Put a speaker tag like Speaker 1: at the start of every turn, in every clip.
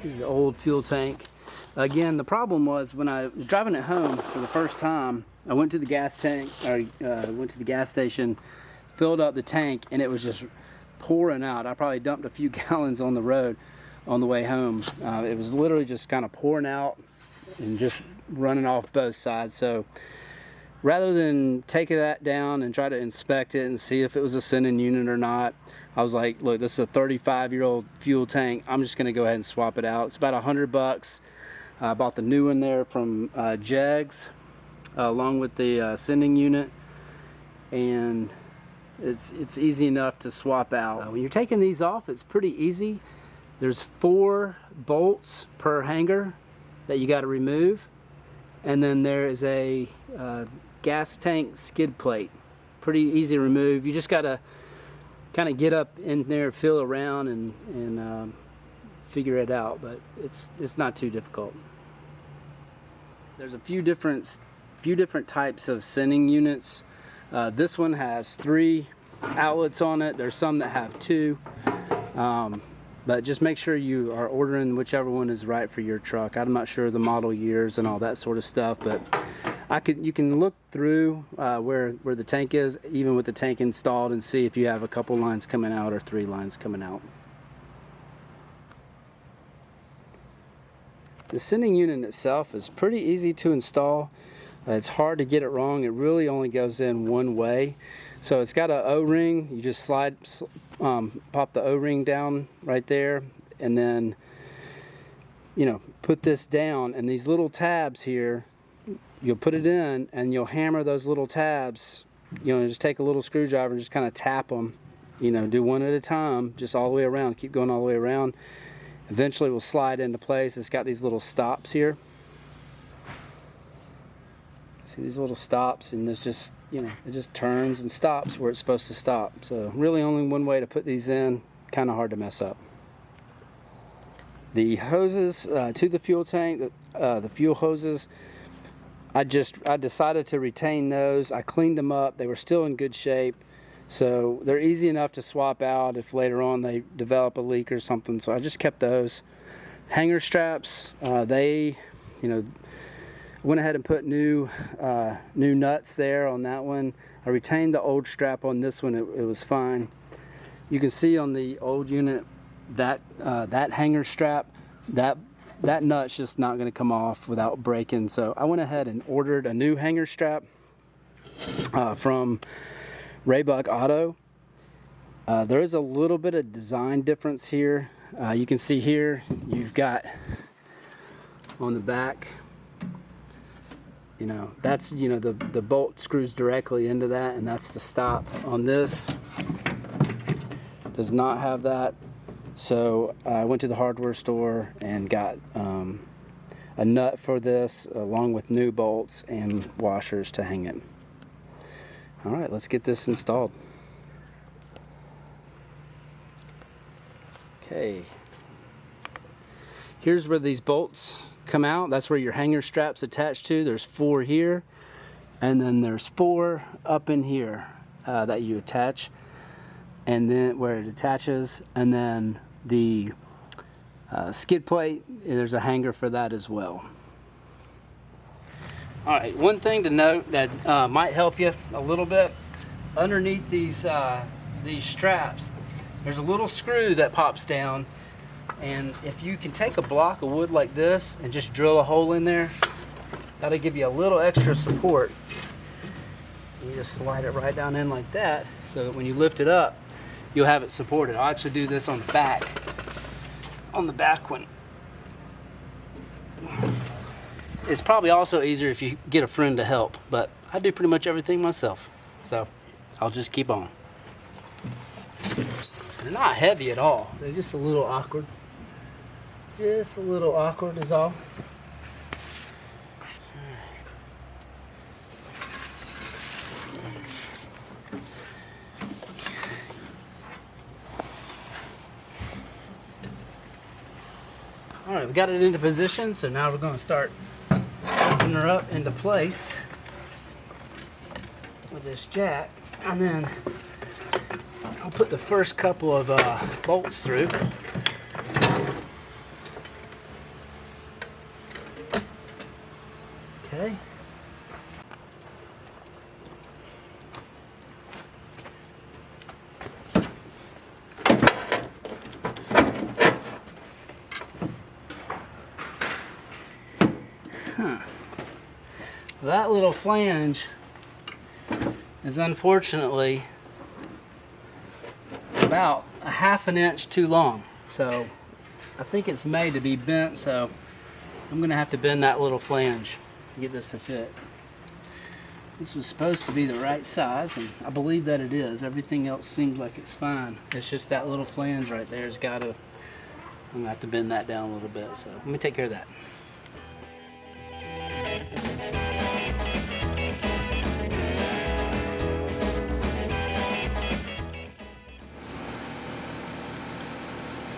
Speaker 1: Here's the old fuel tank. Again, the problem was when I was driving it home for the first time, I went to the gas tank, or went to the gas station, filled up the tank, and it was just pouring out. I probably dumped a few gallons on the road on the way home. It was literally just kind of pouring out and just running off both sides. So rather than taking that down and try to inspect it and see if it was a sending unit or not, I was like, look, this is a 35-year-old fuel tank. I'm just gonna go ahead and swap it out. It's about $100. I bought the new one there from Jegs, along with the sending unit, and it's easy enough to swap out. When you're taking these off, it's pretty easy. There's 4 bolts per hanger that you got to remove, and then there is a gas tank skid plate. Pretty easy to remove. You just got to kind of get up in there, feel around, and figure it out, but it's not too difficult. There's a few different types of sending units. This one has 3 outlets on it. There's some that have 2, but just make sure you are ordering whichever one is right for your truck. I'm not sure the model years and all that sort of stuff, but you can look through where the tank is, even with the tank installed, and see if you have a couple lines coming out or 3 lines coming out. The sending unit itself is pretty easy to install. It's hard to get it wrong. It really only goes in one way. So it's got an O-ring. You just pop the O-ring down right there, and then, you know, put this down, and these little tabs here, you'll put it in and you'll hammer those little tabs. You know, just take a little screwdriver and just kind of tap them. You know, do one at a time, just all the way around. Keep going all the way around. Eventually will slide into place. It's got these little stops here. See these little stops, and this just, you know, it just turns and stops where it's supposed to stop. So really only one way to put these in. Kind of hard to mess up. The hoses to the fuel tank, the fuel hoses, I decided to retain those. I cleaned them up. They were still in good shape. So they're easy enough to swap out if later on they develop a leak or something. So I just kept those. Hanger straps, they, you know, went ahead and put new nuts there on that one. I retained the old strap on this one. It was fine. You can see on the old unit that that hanger strap, that nut's just not going to come off without breaking. So I went ahead and ordered a new hanger strap from Raybuck Auto. There is a little bit of design difference here. You can see here you've got on the back, you know, that's, you know, the bolt screws directly into that, and that's the stop. On this does not have that. So I went to the hardware store and got a nut for this, along with new bolts and washers to hang it. All right, let's get this installed. Okay, here's where these bolts come out. That's where your hanger strap's attached to. There's 4 here, and then there's 4 up in here that you attach, and then where it attaches, and then the skid plate, there's a hanger for that as well. All right, one thing to note that might help you a little bit, underneath these straps, there's a little screw that pops down, and if you can take a block of wood like this and just drill a hole in there, that'll give you a little extra support. You just slide it right down in like that, so that when you lift it up, you'll have it supported. I'll actually do this on the back one. It's probably also easier if you get a friend to help, but I do pretty much everything myself, so I'll just keep on. They're not heavy at all. They're just a little awkward. Just a little awkward is all. All right, we got it into position, so now we're going to start putting her up into place with this jack, and then I'll put the first couple of bolts through. That little flange is unfortunately about a ½ inch too long. So I think it's made to be bent, so I'm gonna have to bend that little flange to get this to fit. This was supposed to be the right size, and I believe that it is. Everything else seems like it's fine. It's just that little flange right there has got to, I'm gonna have to bend that down a little bit. So let me take care of that.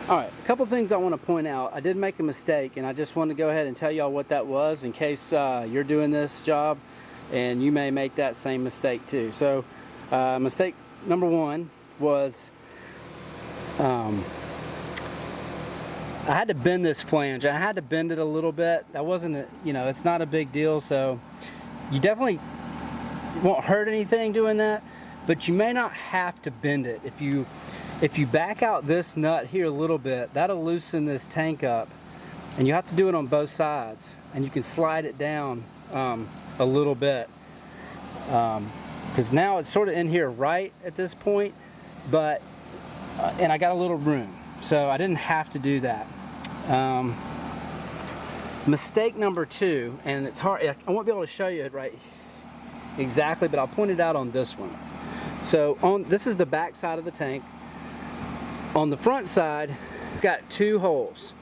Speaker 1: All right, a couple things I want to point out. I did make a mistake, and I just want to go ahead and tell y'all what that was in case you're doing this job and you may make that same mistake too. So mistake number one was I had to bend this flange. I had to bend it a little bit. That wasn't, you know, it's not a big deal, so you definitely won't hurt anything doing that, but you may not have to bend it. If you back out this nut here a little bit, that'll loosen this tank up, and you have to do it on both sides, and you can slide it down a little bit, because now it's sort of in here right at this point, but and I got a little room, so I didn't have to do that. Mistake number two, and it's hard, I won't be able to show you it right exactly, but I'll point it out on this one. So this is the back side of the tank. On the front side, I've got two holes,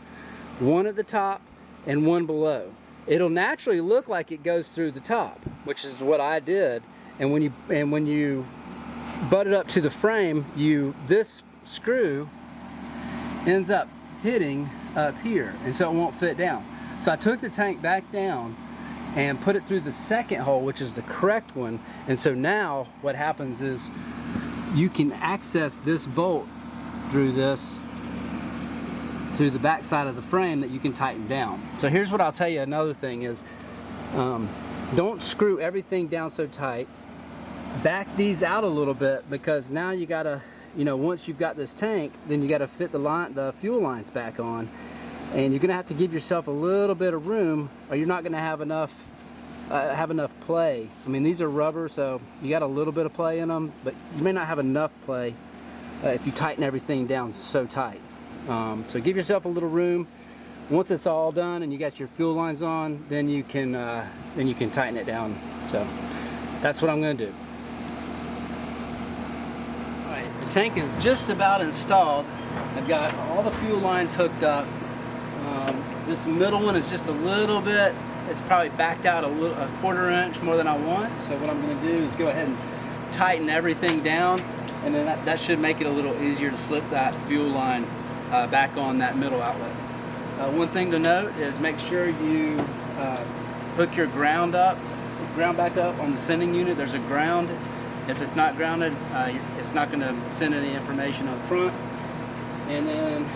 Speaker 1: one at the top and one below. It'll naturally look like it goes through the top, which is what I did. And when you butt it up to the frame, this screw ends up hitting up here, and so it won't fit down. So I took the tank back down and put it through the second hole, which is the correct one. And so now what happens is you can access this bolt through the back side of the frame that you can tighten down. So here's what I'll tell you. Another thing is, don't screw everything down so tight. Back these out a little bit, because now you gotta, you know, once you've got this tank, then you gotta fit the fuel lines back on, and you're gonna have to give yourself a little bit of room, or you're not gonna have enough play. I mean, these are rubber, so you got a little bit of play in them, but you may not have enough play if you tighten everything down so tight. So give yourself a little room. Once it's all done and you got your fuel lines on, then you can tighten it down. So that's what I'm going to do. All right, the tank is just about installed. I've got all the fuel lines hooked up. This middle one is just a little bit, it's probably backed out a quarter inch more than I want. So what I'm going to do is go ahead and tighten everything down, and then that should make it a little easier to slip that fuel line back on that middle outlet. One thing to note is make sure you hook your ground back up on the sending unit. There's a ground. If it's not grounded, it's not going to send any information up front. And then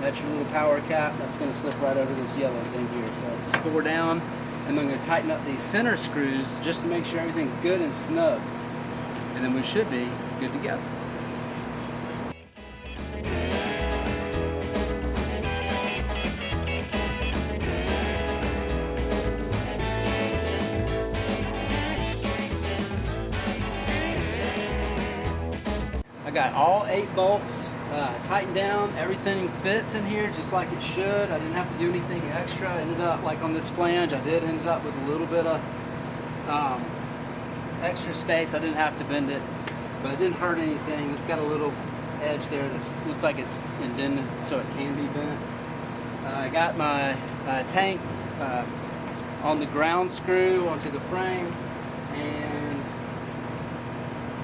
Speaker 1: that's your little power cap. That's going to slip right over this yellow thing here. So it's 4 down, and I'm going to tighten up these center screws just to make sure everything's good and snug. And then we should be good to go. I got all 8 bolts tightened down. Everything fits in here just like it should. I didn't have to do anything extra. I ended up, like on this flange, ended up with a little bit of extra space. I didn't have to bend it, but it didn't hurt anything. It's got a little edge there that looks like it's indented, so it can be bent. I got my tank on the ground screw onto the frame, and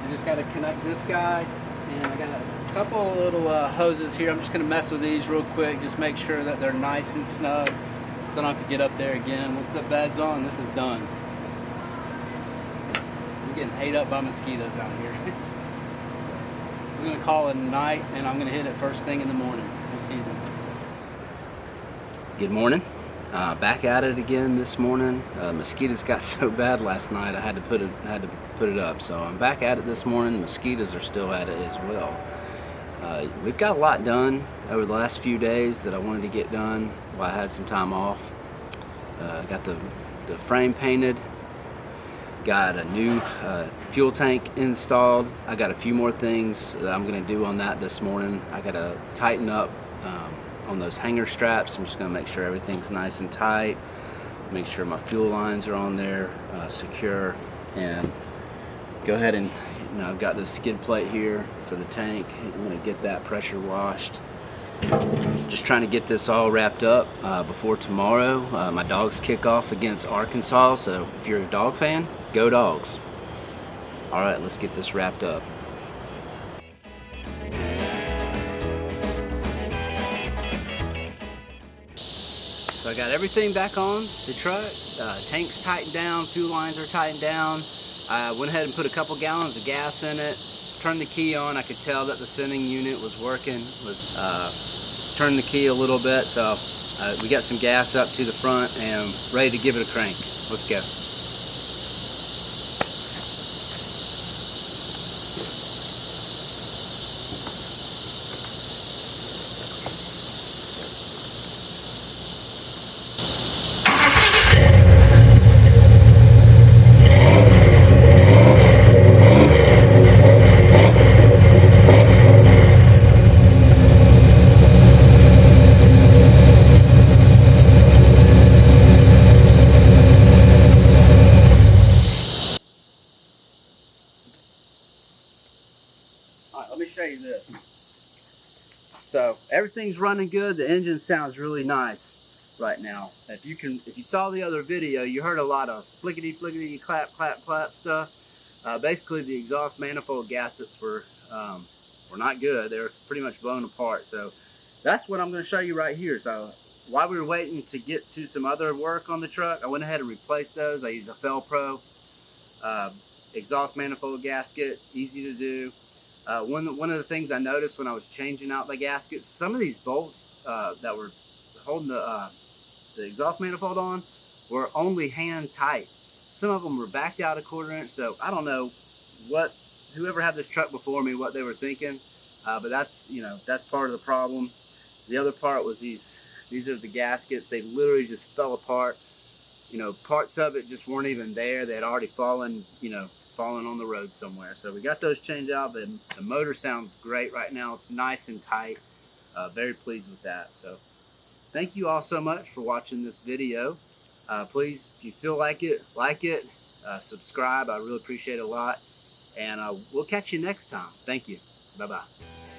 Speaker 1: I just got to connect this guy. And I got a couple of little hoses here. I'm just going to mess with these real quick, just make sure that they're nice and snug, so I don't have to get up there again. Once the bed's on, this is done. I'm getting ate up by mosquitoes out here. So we're going to call it a night, and I'm going to hit it first thing in the morning. We'll see you then. Good morning. Back at it again this morning. Mosquitoes got so bad last night I had to put it up. So I'm back at it this morning. Mosquitoes are still at it as well. We've got a lot done over the last few days that I wanted to get done while I had some time off. Got the the frame painted. Got a new fuel tank installed. I got a few more things that I'm gonna do on that this morning. I gotta tighten up on those hanger straps. I'm just gonna make sure everything's nice and tight. Make sure my fuel lines are on there secure, and go ahead and, I've got this skid plate here for the tank. I'm gonna get that pressure washed. Just trying to get this all wrapped up before tomorrow. My dogs kick off against Arkansas, so if you're a dog fan, go Dogs. All right, let's get this wrapped up. So I got everything back on the truck. Tank's tightened down, fuel lines are tightened down. I went ahead and put a couple gallons of gas in it. Turned the key on. I could tell that the sending unit was working. Turned the key a little bit, so we got some gas up to the front and ready to give it a crank. Let's go. Alright, let me show you this. So everything's running good. The engine sounds really nice right now. If you saw the other video, you heard a lot of flickety flickety clap clap clap stuff. Basically, the exhaust manifold gaskets were not good. They were pretty much blown apart. So that's what I'm going to show you right here. So while we were waiting to get to some other work on the truck, I went ahead and replaced those. I used a Felpro exhaust manifold gasket, easy to do. One of the things I noticed when I was changing out the gaskets, some of these bolts that were holding the exhaust manifold on were only hand tight. Some of them were backed out a 1/4 inch, so I don't know what whoever had this truck before me, what they were thinking, but that's part of the problem. The other part was these are the gaskets. They literally just fell apart. Parts of it just weren't even there. They had already fallen on the road somewhere. So we got those changed out. The motor sounds great right now. It's nice and tight. Very pleased with that. So thank you all so much for watching this video. Please, if you feel like it, subscribe. I really appreciate it a lot. And we'll catch you next time. Thank you. Bye-bye.